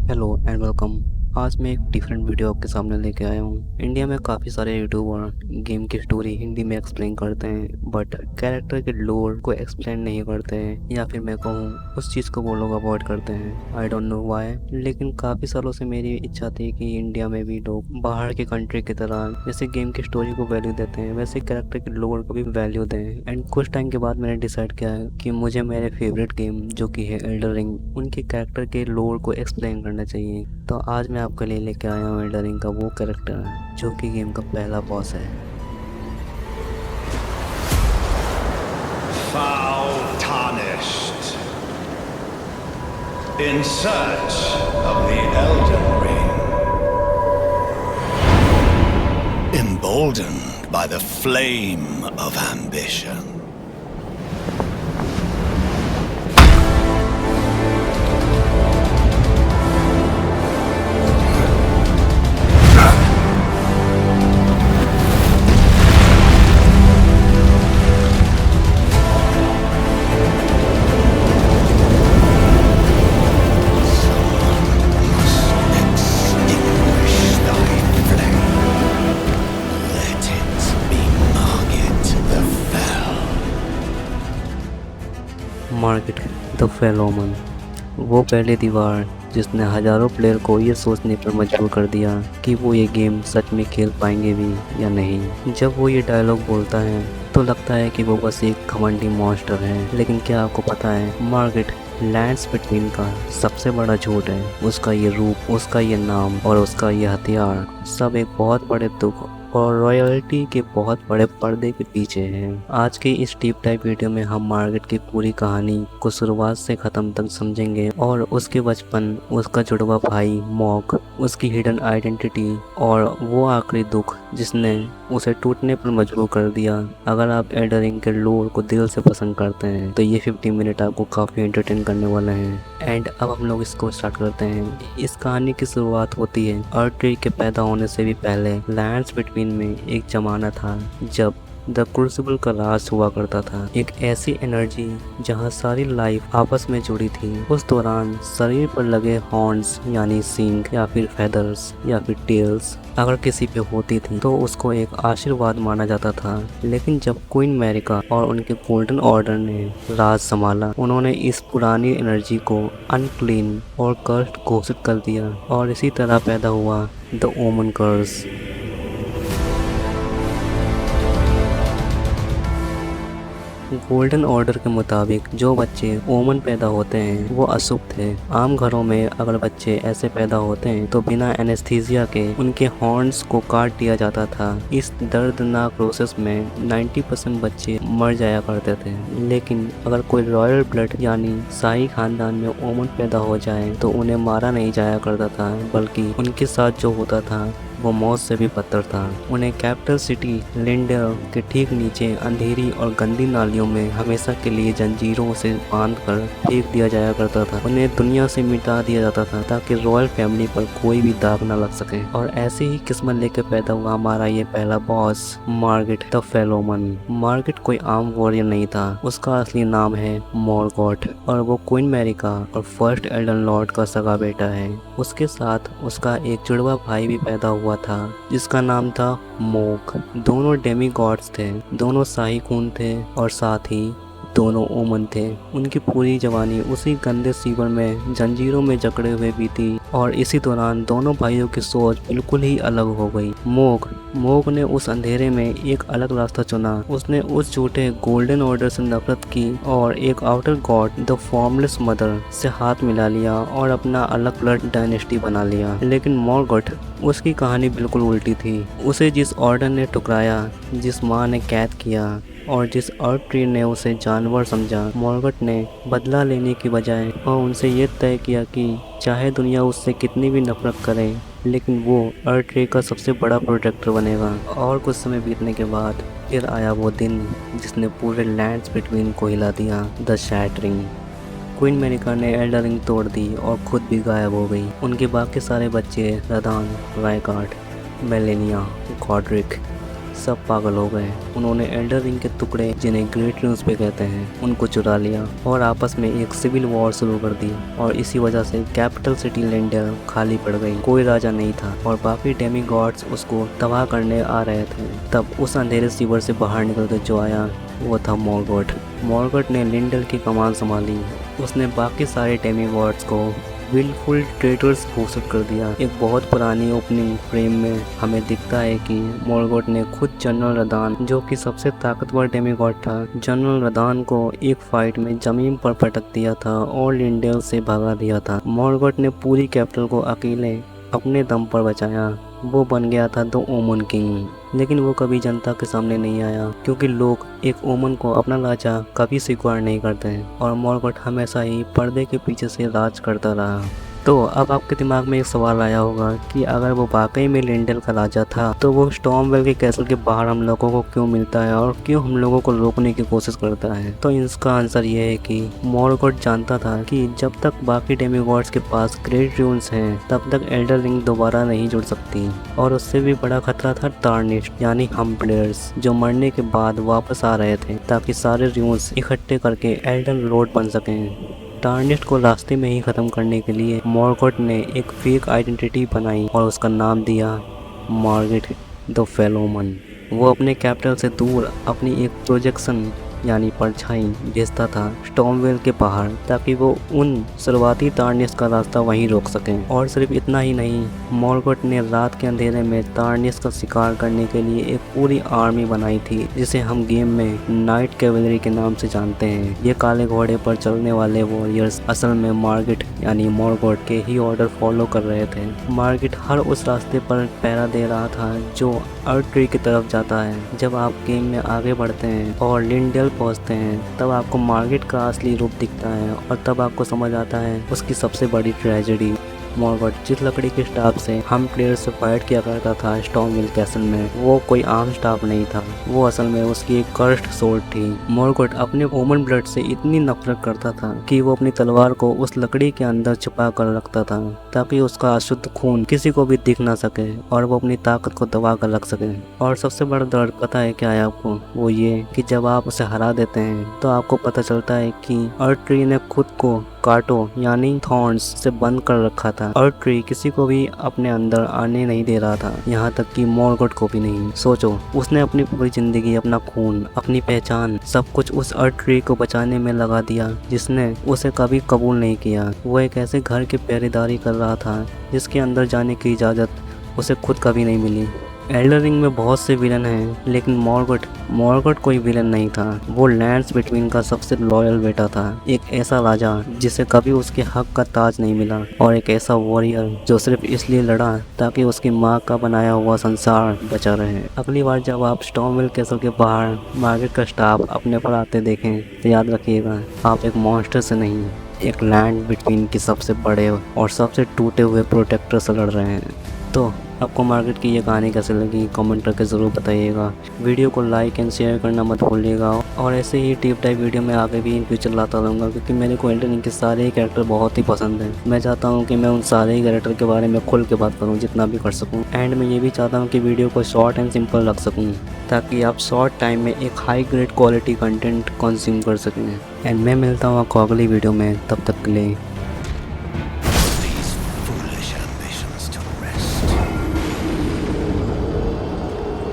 Hello and welcome. आज मैं एक डिफरेंट वीडियो आपके सामने लेके आया हूँ। इंडिया में काफ़ी सारे यूट्यूबर गेम की स्टोरी हिंदी में एक्सप्लेन करते हैं, बट कैरेक्टर के लोर को एक्सप्लेन नहीं करते हैं, या फिर मैं कहूँ उस चीज़ को वो लोग अवॉइड करते हैं। आई डोंट नो व्हाई, लेकिन काफ़ी सालों से मेरी इच्छा थी कि इंडिया में भी लोग बाहर के कंट्री की तरह जैसे गेम की स्टोरी को वैल्यू देते हैं वैसे कैरेक्टर के लोर को भी वैल्यू दें। एंड कुछ टाइम के बाद मैंने डिसाइड किया है कि मुझे मेरे फेवरेट गेम जो कि है एल्डर रिंग, उनके कैरेक्टर के लोर को एक्सप्लेन करना चाहिए। तो आज मैं आपके लिए लेके आया हूँ एल्डर रिंग का वो कैरेक्टर जो कि गेम का पहला बॉस है। Foul tarnished, in search of the Elden Ring, emboldened by the flame of ambition. Market the फेलोमन, वो पहली दीवार जिसने हजारों प्लेयर को ये सोचने पर मजबूर कर दिया कि वो ये गेम सच में खेल पाएंगे भी या नहीं। जब वो ये डायलॉग बोलता है तो लगता है कि वो बस एक घमंडी मॉन्स्टर है, लेकिन क्या आपको पता है मार्केट लैंड्स बिटवीन का सबसे बड़ा झूठ है। उसका ये रूप, उसका ये नाम और उसका ये हथियार सब एक बहुत बड़े दुख और रॉयल्टी के बहुत बड़े पर्दे के पीछे हैं। आज के इस डीप डाइव वीडियो में हम मार्गरेट की पूरी कहानी को शुरुआत से खत्म तक समझेंगे, और उसके बचपन, उसका जुड़वा भाई मॉक, उसकी हिडन आइडेंटिटी और वो आखिरी दुख जिसने उसे टूटने पर मजबूर कर दिया। अगर आप एल्डर रिंग के लोर को दिल से पसंद करते हैं तो ये 50 मिनट आपको काफ़ी एंटरटेन करने वाले हैं। एंड अब हम लोग इसको स्टार्ट करते हैं। इस कहानी की शुरुआत होती है अर्थ ट्री के पैदा होने से भी पहले। लैंड्स बिटवीन में एक जमाना था जब द क्रूसिबल का राज हुआ करता था, एक ऐसी एनर्जी जहां सारी लाइफ आपस में जुड़ी थी। उस दौरान शरीर पर लगे हॉर्न्स यानी सींग या फिर फेदर्स या फिर टेल्स अगर किसी पे होती थी तो उसको एक आशीर्वाद माना जाता था। लेकिन जब क्वीन मैरिका और उनके गोल्डन ऑर्डर ने राज संभाला, उन्होंने इस पुरानी एनर्जी को अनक्लीन और कर्स्ड घोषित कर दिया, और इसी तरह पैदा हुआ द ओमन कर्स। गोल्डन ऑर्डर के मुताबिक जो बच्चे ओमन पैदा होते हैं वो अशुभ थे। आम घरों में अगर बच्चे ऐसे पैदा होते हैं तो बिना एनेस्थीसिया के उनके हॉर्न्स को काट दिया जाता था। इस दर्दनाक प्रोसेस में 90% बच्चे मर जाया करते थे। लेकिन अगर कोई रॉयल ब्लड यानी शाही खानदान में ओमन पैदा हो जाए तो उन्हें मारा नहीं जाया करता था, बल्कि उनके साथ जो होता था वो मौत से भी बदतर था। उन्हें कैपिटल सिटी लिंडर के ठीक नीचे अंधेरी और गंदी नालियों में हमेशा के लिए जंजीरों से बांधकर फेंक दिया जाया करता था। उन्हें दुनिया से मिटा दिया जाता था ताकि रॉयल फैमिली पर कोई भी दाग न लग सके। और ऐसे ही किस्मत लेकर पैदा हुआ हमारा ये पहला बॉस, मार्गरेट द फेलोमन। मार्गरेट कोई आम वॉरियर नहीं था, उसका असली नाम है मॉर्गॉट, और वो क्वीन मैरिका और फर्स्ट एल्डन लॉर्ड का सगा बेटा है। उसके साथ उसका एक जुड़वा भाई भी पैदा हुआ था जिसका नाम था मोक। दोनों डेमी गॉड्स थे, दोनों शाही खून थे और साथ ही दोनों ओमन थे। उनकी पूरी जवानी उसी गंदे सीवर में जंजीरों में जकड़े हुए बीती, और इसी दौरान दोनों भाइयों की सोच बिल्कुल ही अलग हो गई। मोक ने उस अंधेरे में एक अलग रास्ता चुना। उसने उस झूठे गोल्डन ऑर्डर से नफरत की और एक outer God the formless mother से हाथ मिला लिया और अपना अलग ब्लड डायनेस्टी बना लिया। लेकिन मॉर्गॉट, उसकी कहानी बिल्कुल उल्टी थी। उसे जिस ऑर्डर ने टुकराया, जिस माँ ने कैद किया और जिस अर्थ ट्री ने उसे जानवर समझा, मॉर्गॉट ने बदला लेने की बजाय और उनसे ये तय किया कि चाहे दुनिया उससे कितनी भी नफरत करे, लेकिन वो अर्थ ट्री का सबसे बड़ा प्रोटेक्टर बनेगा। और कुछ समय बीतने के बाद फिर आया वो दिन जिसने पूरे लैंड्स बिटवीन को हिला दिया, द शैटरिंग। क्वीन मैरिका ने एल्डर रिंग तोड़ दी और खुद भी गायब हो गई। उनके बाकी सारे बच्चे रदान, रायकार्ड, मेलेनिया, गॉड्रिक, सब पागल हो गए। उन्होंने एल्डर रिंग के टुकड़े, जिन्हें ग्रेट रून्स पे कहते हैं, उनको चुरा लिया और आपस में एक सिविल वॉर शुरू कर दी। और इसी वजह से कैपिटल सिटी लिंडेल खाली पड़ गई। कोई राजा नहीं था और बाकी डेमी गॉड्स उसको तबाह करने आ रहे थे। तब उस अंधेरे सीवर से बाहर निकल कर जो आया वो था मॉर्गोट। मॉर्गोट ने लिंडेल की कमान संभाली। उसने बाकी सारे डेमी गॉड्स को विलफुल ट्रेटर्स घोषित कर दिया। एक बहुत पुरानी ओपनिंग फ्रेम में हमें दिखता है कि मॉर्गोट ने खुद जनरल रदान, जो कि सबसे ताकतवर डेमीगॉड था, जनरल रदान को एक फाइट में जमीन पर पटक दिया था और लिंडेल से भगा दिया था। मॉर्गोट ने पूरी कैपिटल को अकेले अपने दम पर बचाया। वो बन गया था द ओमन किंग। लेकिन वो कभी जनता के सामने नहीं आया, क्योंकि लोग एक ओमन को अपना राजा कभी स्वीकार नहीं करते और मॉर्गोट हमेशा ही पर्दे के पीछे से राज करता रहा। तो अब आपके दिमाग में एक सवाल आया होगा कि अगर वो वाकई में लिंडेल का राजा था तो वो स्टॉर्मवेल के कैसल के बाहर हम लोगों को क्यों मिलता है और क्यों हम लोगों को रोकने की कोशिश करता है। तो इसका आंसर ये है कि मॉर्गोट जानता था कि जब तक बाकी डेमीगॉड्स के पास ग्रेट रून्स हैं तब तक एल्डर रिंग दोबारा नहीं जुड़ सकती। और उससे भी बड़ा खतरा था टार्निश्ड यानी हम प्लेयर्स, जो मरने के बाद वापस आ रहे थे ताकि सारे रून्स इकट्ठे करके एल्डर लॉर्ड बन सकें। टार्निश्ड को रास्ते में ही ख़त्म करने के लिए मॉर्गोट ने एक फेक आइडेंटिटी बनाई और उसका नाम दिया मार्गेट द फेलोमन। वो अपने कैपिटल से दूर अपनी एक प्रोजेक्शन यानी परछाई भेजता था स्टॉर्मवेल के बाहर, ताकि वो उन शुरुआती टार्निश्ड का रास्ता वहीं रोक सकें। और सिर्फ इतना ही नहीं, मॉर्गोट ने रात के अंधेरे में टार्निश्ड का शिकार करने के लिए एक पूरी आर्मी बनाई थी, जिसे हम गेम में नाइट कैवेलरी के नाम से जानते हैं। ये काले घोड़े पर चलने वाले वॉरियर्स असल में मार्गेट यानी मॉर्गोट के ही ऑर्डर फॉलो कर रहे थे। मार्गेट हर उस रास्ते पर पहरा दे रहा था जो अर्थ ट्री की तरफ जाता है। जब आप गेम में आगे बढ़ते हैं और लिंडेल पहुंचते हैं तब आपको मार्गेट का असली रूप दिखता है और तब आपको समझ आता है उसकी सबसे बड़ी ट्रेजेडी। मॉर्गोट जिस लकड़ी के स्टाफ से हम प्लेयर से फाइट किया करता था स्टॉर्मवेल कैसल में, वो कोई आम स्टाफ नहीं था, वो असल में उसकी एक कर्स्ड सोर्ड थी। मॉर्गोट अपने ओमन ब्लड से इतनी नफरत करता था कि वो अपनी तलवार को उस लकड़ी के अंदर छुपा कर रखता था ताकि उसका अशुद्ध खून किसी को भी दिख ना सके और वो अपनी ताकत को दबा कर रख सके। और सबसे बड़ा दर्द पता है क्या है आपको? वो ये कि जब आप उसे हरा देते हैं तो आपको पता चलता है कि अर्थ ट्री ने खुद को कांटों यानी थॉर्न्स से बंद कर रखा था। अर्थ ट्री किसी को भी अपने अंदर आने नहीं दे रहा था, यहाँ तक कि मॉर्गोट को भी नहीं। सोचो, उसने अपनी पूरी जिंदगी, अपना खून, अपनी पहचान, सब कुछ उस अर्थ ट्री को बचाने में लगा दिया जिसने उसे कभी कबूल नहीं किया। वो एक ऐसे घर की पहरेदारी कर रहा था जिसके अंदर जाने की इजाज़त उसे खुद कभी नहीं मिली। एल्डर रिंग में बहुत से विलन हैं, लेकिन मॉर्गोट कोई विलन नहीं था। वो लैंड्स बिटवीन का सबसे लॉयल बेटा था, एक ऐसा राजा जिसे कभी उसके हक का ताज नहीं मिला, और एक ऐसा वॉरियर जो सिर्फ इसलिए लड़ा ताकि उसकी माँ का बनाया हुआ संसार बचा रहे। अगली बार जब आप स्टॉर्मवेल कैसल के बाहर मार्गेट का स्टाफ अपने पर आते देखें तो याद रखिएगा, आप एक मॉन्स्टर से नहीं, एक लैंड बिटवीन के सबसे बड़े और सबसे टूटे हुए प्रोटेक्टर से लड़ रहे हैं। तो आपको मार्गेट की ये कहानी कैसे लगी कमेंट करके ज़रूर बताइएगा। वीडियो को लाइक एंड शेयर करना मत भूलिएगा और ऐसे ही डीप डाइव वीडियो मैं आगे भी इन फ्यूचर लाता रहूँगा, क्योंकि मेरे को एल्डर रिंग के सारे ही कैरेक्टर बहुत ही पसंद हैं। मैं चाहता हूँ कि मैं उन सारे ही कैरेक्टर के बारे में खुल के बात करूँ जितना भी कर सकूँ। एंड मैं ये भी चाहता हूँ कि वीडियो को शॉर्ट एंड सिंपल रख सकूँ ताकि आप शॉर्ट टाइम में एक high grade quality content consume कर सकें। एंड मैं मिलता हूँ आपको अगली वीडियो में, तब तक के लिए